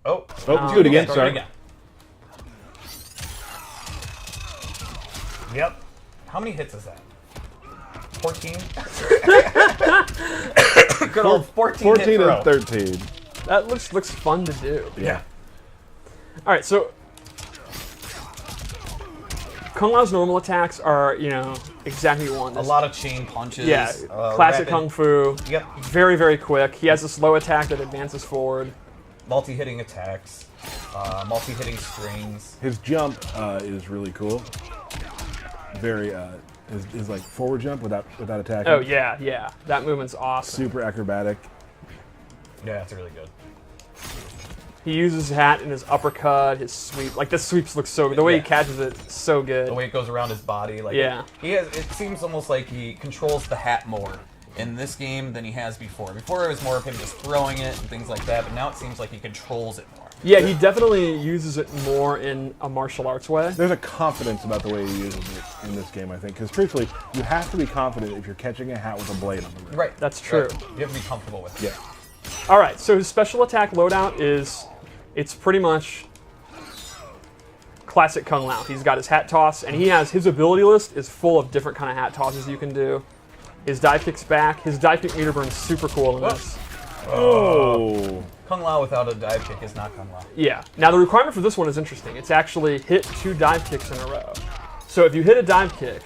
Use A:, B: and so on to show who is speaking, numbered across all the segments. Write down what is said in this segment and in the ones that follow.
A: Oh,
B: let's do it again.
A: Start
B: Sorry.
A: Yep. How many hits is that? 14? Good old 14 hit
B: 14
A: throw.
B: and 13.
C: That looks fun to do.
A: Yeah.
C: All right, so Kung Lao's normal attacks are, exactly what you want.
A: A lot of chain punches.
C: Yeah, classic
A: rapid,
C: Kung Fu.
A: Yep.
C: Very, very quick. He has a slow attack that advances forward.
A: Multi-hitting attacks. Multi-hitting strings.
B: His jump is really cool. Very, his like forward jump without attacking.
C: Oh, yeah. That movement's awesome.
B: Super acrobatic.
A: Yeah, that's really good.
C: He uses his hat and his uppercut, his sweep. Like, the sweeps look so good. The way he catches it, so good.
A: The way it goes around his body. Like,
C: Yeah.
A: It seems almost like he controls the hat more in this game than he has before. Before it was more of him just throwing it and things like that, but now it seems like he controls it more.
C: Yeah, he definitely uses it more in a martial arts way.
B: There's a confidence about the way he uses it in this game, I think. Because truthfully, you have to be confident if you're catching a hat with a blade on the rim.
A: Right.
C: That's true.
A: Right. You have to be comfortable with it.
B: Yeah.
C: All right, so his special attack loadout it's pretty much classic Kung Lao. He's got his hat toss, and his ability list is full of different kind of hat tosses you can do. His dive kick's back. His dive kick meter burn's super cool in this.
B: Oh.
A: Kung Lao without a dive kick is not Kung Lao.
C: Yeah. Now, the requirement for this one is interesting. It's actually hit 2 dive kicks in a row. So if you hit a dive kick,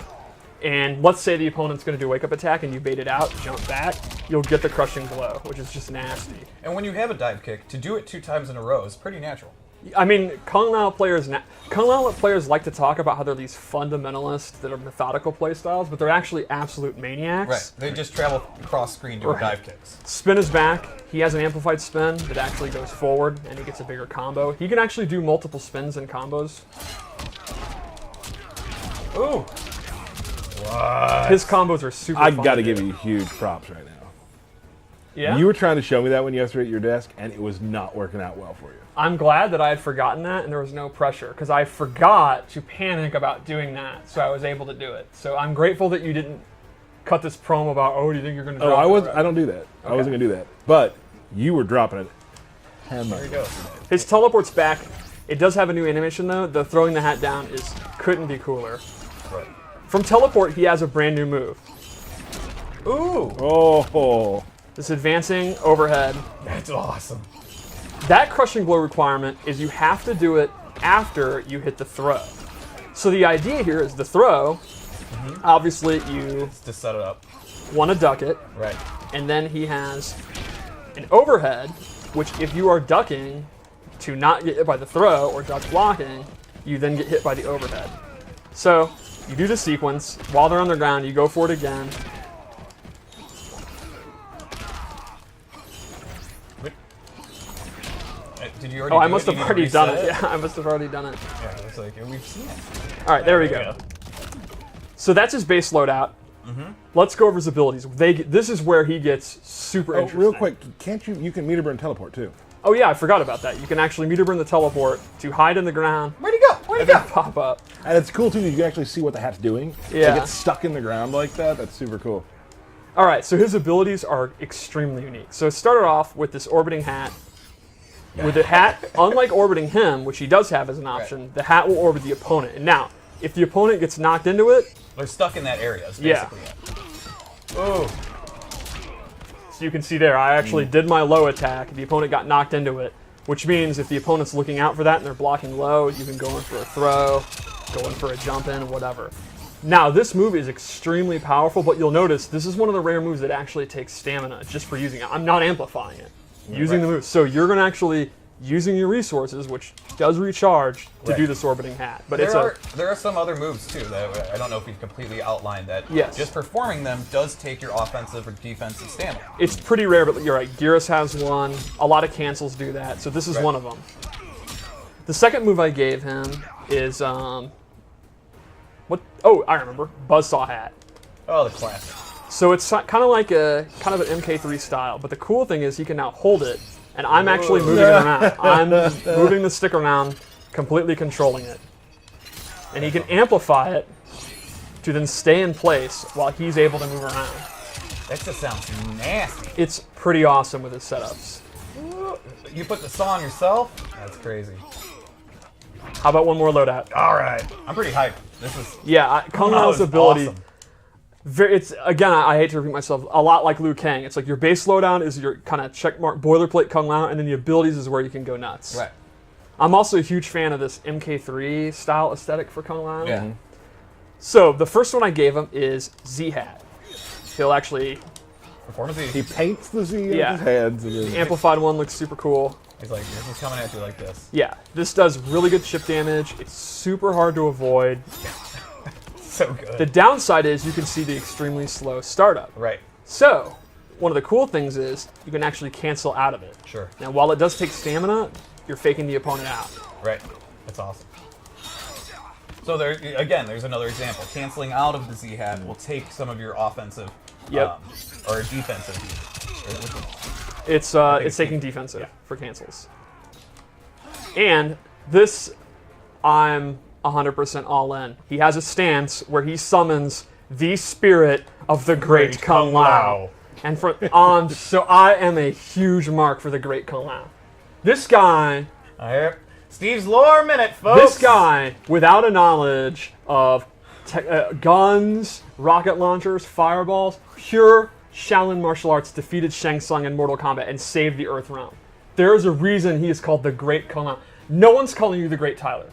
C: and let's say the opponent's going to do a wake-up attack and you bait it out, jump back, you'll get the crushing blow, which is just nasty.
A: And when you have a dive kick, to do it 2 times in a row is pretty natural.
C: I mean, Kung Lao players like to talk about how they're these fundamentalists that are methodical playstyles, but they're actually absolute maniacs.
A: Right. They just travel across screen doing dive kicks.
C: Spin is back. He has an amplified spin that actually goes forward, and he gets a bigger combo. He can actually do multiple spins and combos.
A: Ooh. What?
C: His combos are super
B: I've
C: fun
B: got to
C: do.
B: give you huge props right now.
C: Yeah?
B: You were trying to show me that when you yesterday at your desk, and it was not working out well for you.
C: I'm glad that I had forgotten that and there was no pressure, because I forgot to panic about doing that, so I was able to do it. So I'm grateful that you didn't cut this promo about, do you think you're going to drop it?
B: I don't do that. I wasn't going to do that. But you were dropping it.
A: There you go.
C: His teleport's back. It does have a new animation, though. The throwing the hat down couldn't be cooler.
A: Right.
C: From teleport, he has a brand new move.
A: Ooh.
B: Oh.
C: This advancing overhead.
A: That's awesome.
C: That crushing blow requirement is you have to do it after you hit the throw. So the idea here is the throw, obviously you
A: To set it up.
C: want to duck it,
A: Right.
C: and then he has an overhead, which if you are ducking to not get hit by the throw or duck blocking, you then get hit by the overhead. So you do the sequence. While they're on the ground, you go for it again.
A: Did you already
C: Oh,
A: do
C: I must
A: it?
C: have
A: You
C: already
A: need to
C: done
A: reset
C: it. Yeah, I must have already done it.
A: Yeah, it's like, we've seen it.
C: All right, there we
A: There
C: go.
A: you go.
C: So that's his base loadout. Let's go over his abilities. This is where he gets super interesting.
B: Real quick, can't you can meter burn teleport too?
C: Oh yeah, I forgot about that. You can actually meter burn the teleport to hide in the ground
A: Where'd he go? Where'd
C: and
A: he
C: then
A: go?
C: pop up.
B: And it's cool too that you can actually see what the hat's doing.
C: Yeah.
B: Like it's stuck in the ground like that. That's super cool.
C: All right, so his abilities are extremely unique. So it started off with this orbiting hat. With the hat, unlike orbiting him, which he does have as an option, the hat will orbit the opponent. And now, if the opponent gets knocked into it,
A: They're stuck in that area. Is
C: Yeah.
A: basically it. Ooh.
C: so you can see there, I actually did my low attack. The opponent got knocked into it, which means if the opponent's looking out for that and they're blocking low, you can go in for a throw, go in for a jump in, whatever. Now, this move is extremely powerful, but you'll notice this is one of the rare moves that actually takes stamina just for using it. I'm not amplifying it. Using the move. So you're going to actually using your resources, which does recharge, to do this orbiting hat. But
A: There are some other moves too that I don't know if we've completely outlined that.
C: Yes.
A: Just performing them does take your offensive or defensive stamina.
C: it's pretty rare, but you're right. Geras has one. A lot of cancels do that. So this is one of them. The second move I gave him is what? Oh, I remember. Buzzsaw hat.
A: Oh, the classic.
C: So it's kind of like an MK3 style, but the cool thing is he can now hold it, and I'm actually moving it around. I'm moving the stick around, completely controlling it. And he can amplify it to then stay in place while he's able to move around.
A: That just sounds nasty.
C: It's pretty awesome with his setups.
A: You put the song yourself? That's crazy.
C: How about one more loadout?
A: All right. I'm pretty hyped. This is...
C: Yeah, Kung
A: That
C: Lao's
A: was
C: ability.
A: awesome.
C: It's again, I hate to repeat myself. A lot like Liu Kang. It's like your base loadown is your kind of checkmark boilerplate Kung Lao, and then the abilities is where you can go nuts.
A: Right.
C: I'm also a huge fan of this MK3 style aesthetic for Kung Lao.
A: Yeah.
C: So the first one I gave him is Z-Hat. He'll actually
A: Performance
B: He
A: E.
B: paints the Z with
C: Yeah.
B: his hands. And
C: the
B: then,
C: amplified one looks super cool.
A: He's like, this is coming at you like this.
C: Yeah, this does really good chip damage. It's super hard to avoid.
A: So good.
C: The downside is you can see the extremely slow startup.
A: Right.
C: So one of the cool things is you can actually cancel out of it.
A: Sure.
C: Now, while it does take stamina, you're faking the opponent out.
A: Right. That's awesome. So there, again, there's another example. Canceling out of the Z-Hat will take some of your offensive
C: Yep.
A: or defensive.
C: It's taking defensive for cancels. And this, I'm 100% all in. He has a stance where he summons the spirit of the great Kung Lao. And so I am a huge mark for the great Kung Lao. This guy,
A: Steve's lore minute, folks.
C: this guy, without a knowledge of guns, rocket launchers, fireballs, pure Shaolin martial arts defeated Shang Tsung in Mortal Kombat and saved the Earth realm. There is a reason he is called the Great Kung Lao. No one's calling you the Great Tyler.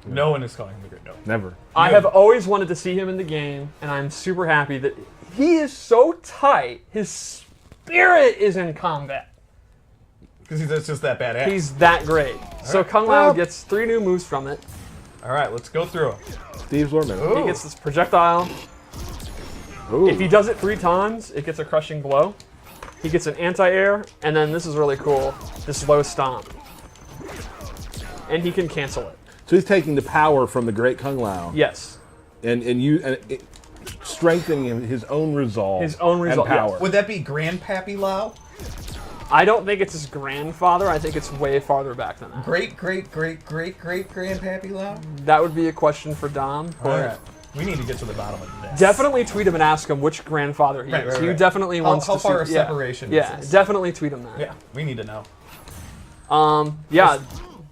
A: No one is calling him the great. No.
B: never.
C: I have always wanted to see him in the game, and I'm super happy that he is so tight. His spirit is in combat.
A: Because he's just that badass.
C: He's that great. So Kung Lao gets 3 new moves from it.
A: All right, let's go through him.
B: Steve's lore minute.
A: Ooh.
C: He gets this projectile.
B: Ooh.
C: If he does it 3 times, it gets a crushing blow. He gets an anti-air, and then this is really cool, this low stomp. And he can cancel it.
B: So he's taking the power from the great Kung Lao
C: Yes.
B: and strengthening his own resolve.
C: His own resolve,
B: and power.
C: yes.
A: Would that be Grandpappy Lao?
C: I don't think it's his grandfather. I think it's way farther back than that.
A: Great Grandpappy Lao?
C: That would be a question for Dom.
A: All right. We need to get to the bottom of this.
C: Definitely tweet him and ask him which grandfather he
A: Right,
C: is.
A: right,
C: He
A: right.
C: definitely wants
A: How
C: to
A: far
C: see.
A: a separation is
C: Yeah,
A: this?
C: definitely tweet him that.
A: Yeah, we need to know.
C: Yeah.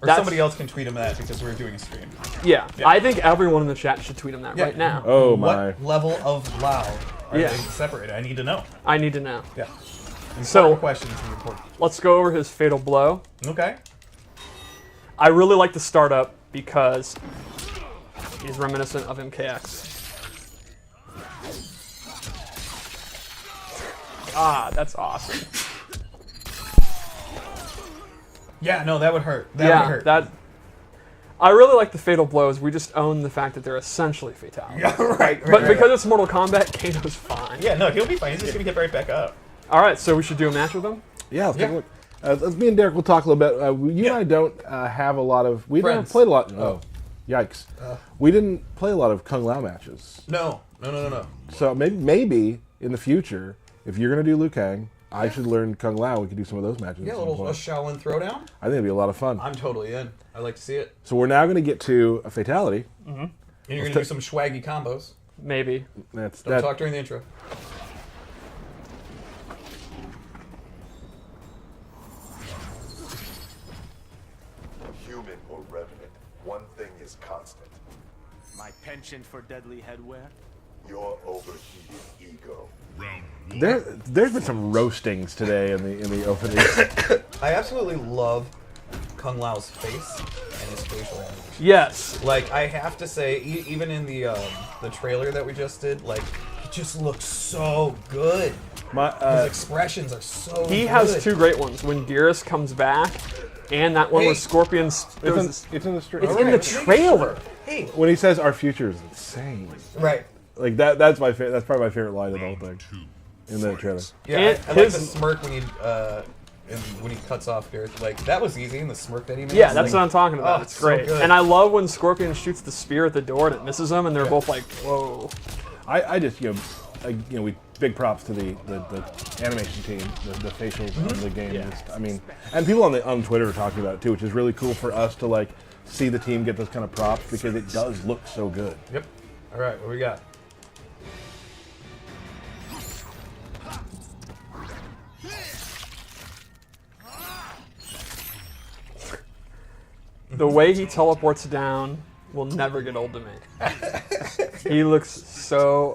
A: Or
C: that's-
A: somebody else can tweet him that because we're doing a stream.
C: Yeah,
A: Yeah.
C: I think everyone in the chat should tweet him that
A: Yeah.
C: right now.
B: Oh my.
A: What level of Lao are
C: Yeah.
A: they separated? I need to know.
C: I need to know.
A: Yeah.
C: So-
A: Important questions and important.
C: Let's go over his fatal blow.
A: Okay.
C: I really like the startup because he's reminiscent of MKX. God, that's awesome.
A: Yeah, no, that would hurt. That would hurt.
C: that. I really like the fatal blows. We just own the fact that they're essentially fatalities.
A: Yeah, right.
C: But because it's Mortal Kombat, Kano's fine.
A: Yeah, no, he'll be fine. He's just gonna get right back up.
C: All right, so we should do a match with him.
B: Yeah, let's take
A: Yeah.
B: a look. Me and Derek will talk a little bit. You and I don't have a lot of. We haven't
A: Friends.
B: played a lot. Oh, yikes! We didn't play a lot of Kung Lao matches.
A: No.
B: So maybe in the future, if you're gonna do Liu Kang, I should learn Kung Lao. We could do some of those matches.
A: Yeah,
B: at
A: a
B: some
A: little
B: point.
A: Shaolin throwdown.
B: I think it'd be a lot of fun.
A: I'm totally in. I like to see it.
B: So we're now gonna get to a fatality.
A: And you're gonna do some swaggy combos.
C: Maybe.
B: That's
A: Don't talk during the intro.
D: Human or revenant, one thing is constant.
E: My penchant for deadly headwear?
D: Your overheated ego.
B: There's been some roastings today in the opening.
A: I absolutely love Kung Lao's face and his facial animation.
C: Yes.
A: Like, I have to say, even in the trailer that we just did, like, it just looks so good. His expressions are so good.
C: He has 2 great ones. When Geras comes back, and that one
A: Hey.
C: where Scorpions.
B: It's in the street.
C: It's in the trailer.
A: Hey.
B: When he says our future is insane,
A: Right.
B: like that's my that's probably my favorite line of the whole thing in the trailer.
A: Yeah,
C: And
A: I like the
C: his-
A: smirk when he cuts off Gareth. Like, that was easy, and the smirk that he made.
C: Yeah, that's what I'm talking about.
A: Oh,
C: it's
A: so
C: great.
A: good.
C: And I love when Scorpion shoots the spear at the door and it misses them, and they're both like, whoa.
B: I just we big props to the animation team, the facials of the game.
C: Yeah.
B: Just, I mean, and people on Twitter are talking about it too, which is really cool for us to like see the team get those kind of props because it does look so good.
A: Yep. All right, what we got?
C: The way he teleports down will never get old to me. He looks so